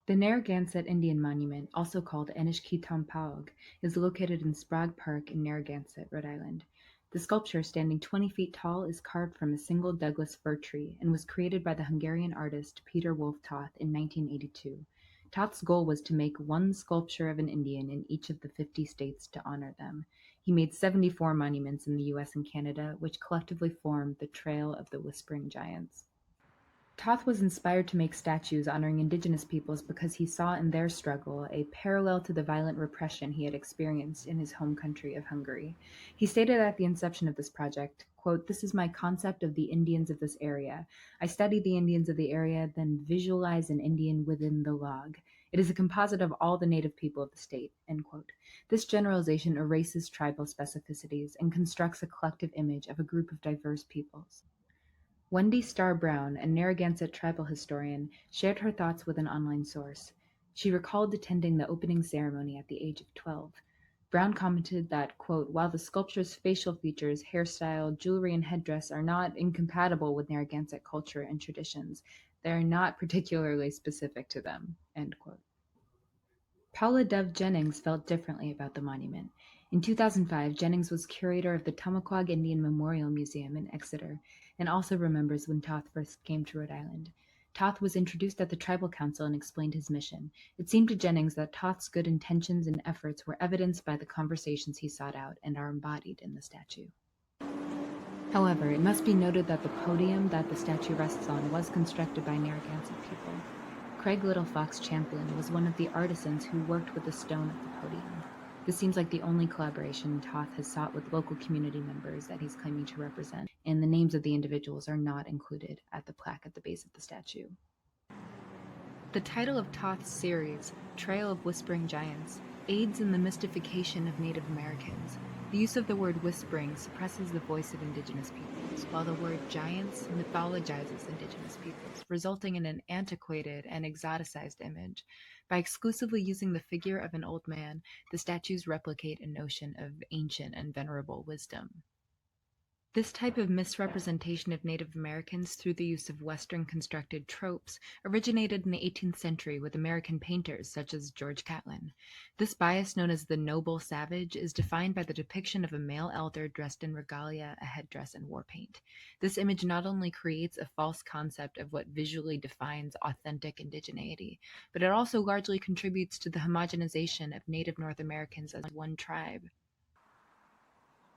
The Narragansett Indian Monument, also called Enishkeetompauog, is located in Sprague Park in Narragansett, Rhode Island. The sculpture, standing 20 feet tall, is carved from a single Douglas fir tree and was created by the Hungarian artist Peter Wolf Toth in 1982. Toth's goal was to make one sculpture of an Indian in each of the 50 states to honor them. He made 74 monuments in the US and Canada, which collectively form the Trail of the Whispering Giants. Toth was inspired to make statues honoring Indigenous peoples because he saw in their struggle a parallel to the violent repression he had experienced in his home country of Hungary. He stated at the inception of this project, quote, "This is my concept of the Indians of this area. I study the Indians of the area, then visualize an Indian within the log. It is a composite of all the native people of the state," end quote. This generalization erases tribal specificities and constructs a collective image of a group of diverse peoples. Wendy Starr Brown, a Narragansett tribal historian, shared her thoughts with an online source. She recalled attending the opening ceremony at the age of 12. Brown commented that, quote, "While the sculpture's facial features, hairstyle, jewelry, and headdress are not incompatible with Narragansett culture and traditions, they are not particularly specific to them," end quote. Paula Dove Jennings felt differently about the monument. In 2005, Jennings was curator of the Tomaquag Indian Memorial Museum in Exeter and also remembers when Toth first came to Rhode Island. Toth was introduced at the tribal council and explained his mission. It seemed to Jennings that Toth's good intentions and efforts were evidenced by the conversations he sought out and are embodied in the statue. However, it must be noted that the podium that the statue rests on was constructed by Narragansett people. Craig Little Fox Champlin was one of the artisans who worked with the stone at the podium. This seems like the only collaboration Toth has sought with local community members that he's claiming to represent, and the names of the individuals are not included at the plaque at the base of the statue. The title of Toth's series, Trail of Whispering Giants, aids in the mystification of Native Americans. The use of the word whispering suppresses the voice of Indigenous peoples, while the word giants mythologizes Indigenous peoples, resulting in an antiquated and exoticized image. By exclusively using the figure of an old man, the statues replicate a notion of ancient and venerable wisdom. This type of misrepresentation of Native Americans through the use of Western-constructed tropes originated in the 18th century with American painters such as George Catlin. This bias, known as the noble savage, is defined by the depiction of a male elder dressed in regalia, a headdress, and war paint. This image not only creates a false concept of what visually defines authentic indigeneity, but it also largely contributes to the homogenization of Native North Americans as one tribe.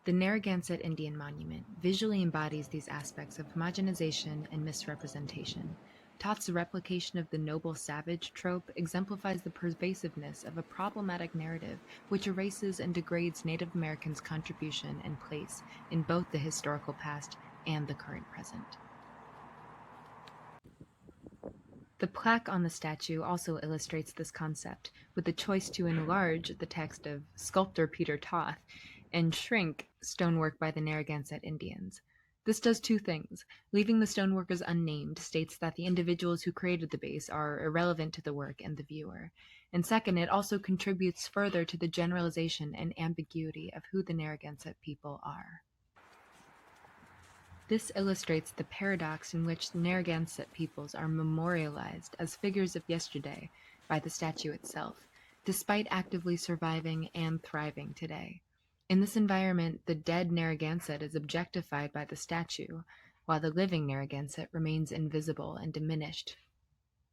The Narragansett Indian Monument visually embodies these aspects of homogenization and misrepresentation. Toth's replication of the noble savage trope exemplifies the pervasiveness of a problematic narrative which erases and degrades Native Americans' contribution and place in both the historical past and the current present. The plaque on the statue also illustrates this concept, with the choice to enlarge the text of sculptor Peter Toth and shrink stonework by the Narragansett Indians. This does two things. Leaving the stoneworkers unnamed states that the individuals who created the base are irrelevant to the work and the viewer. And second, it also contributes further to the generalization and ambiguity of who the Narragansett people are. This illustrates the paradox in which the Narragansett peoples are memorialized as figures of yesterday by the statue itself, despite actively surviving and thriving today. In this environment, the dead Narragansett is objectified by the statue, while the living Narragansett remains invisible and diminished.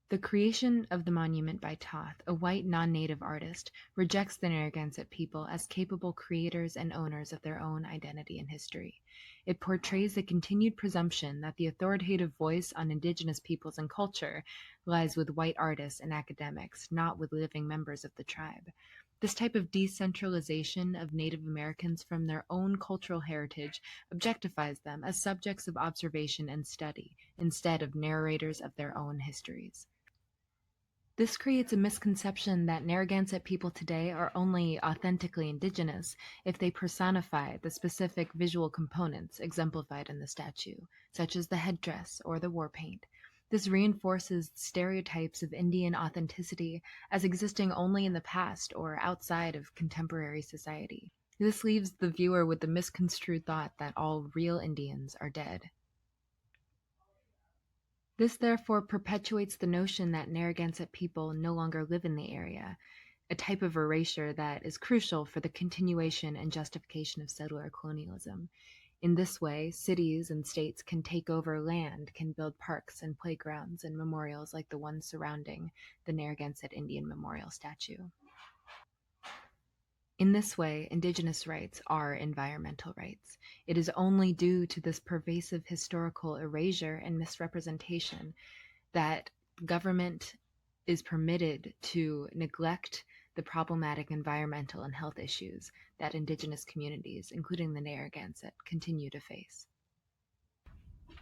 The creation of the monument by Toth, a white non-native artist, rejects the Narragansett people as capable creators and owners of their own identity and history. It portrays the continued presumption that the authoritative voice on Indigenous peoples and culture lies with white artists and academics, not with living members of the tribe. This type of decentralization of Native Americans from their own cultural heritage objectifies them as subjects of observation and study, instead of narrators of their own histories. This creates a misconception that Narragansett people today are only authentically Indigenous if they personify the specific visual components exemplified in the statue, such as the headdress or the war paint. This reinforces stereotypes of Indian authenticity as existing only in the past or outside of contemporary society. This leaves the viewer with the misconstrued thought that all real Indians are dead. This therefore perpetuates the notion that Narragansett people no longer live in the area, a type of erasure that is crucial for the continuation and justification of settler colonialism. In this way, cities and states can take over land, can build parks and playgrounds and memorials like the one surrounding the Narragansett Indian Memorial statue. In this way, Indigenous rights are environmental rights. It is only due to this pervasive historical erasure and misrepresentation that government is permitted to neglect the problematic environmental and health issues that Indigenous communities, including the Narragansett, continue to face.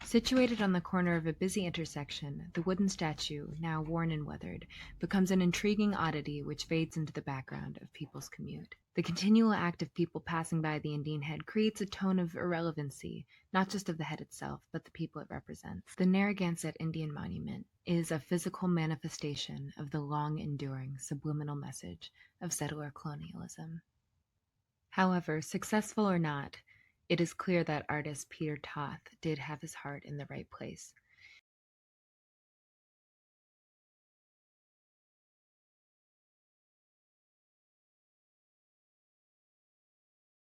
Situated on the corner of a busy intersection, the wooden statue, now worn and weathered, becomes an intriguing oddity which fades into the background of people's commute. The continual act of people passing by the Indian head creates a tone of irrelevancy, not just of the head itself, but the people it represents. The Narragansett Indian Monument is a physical manifestation of the long-enduring subliminal message of settler colonialism. However, successful or not, it is clear that artist Peter Toth did have his heart in the right place.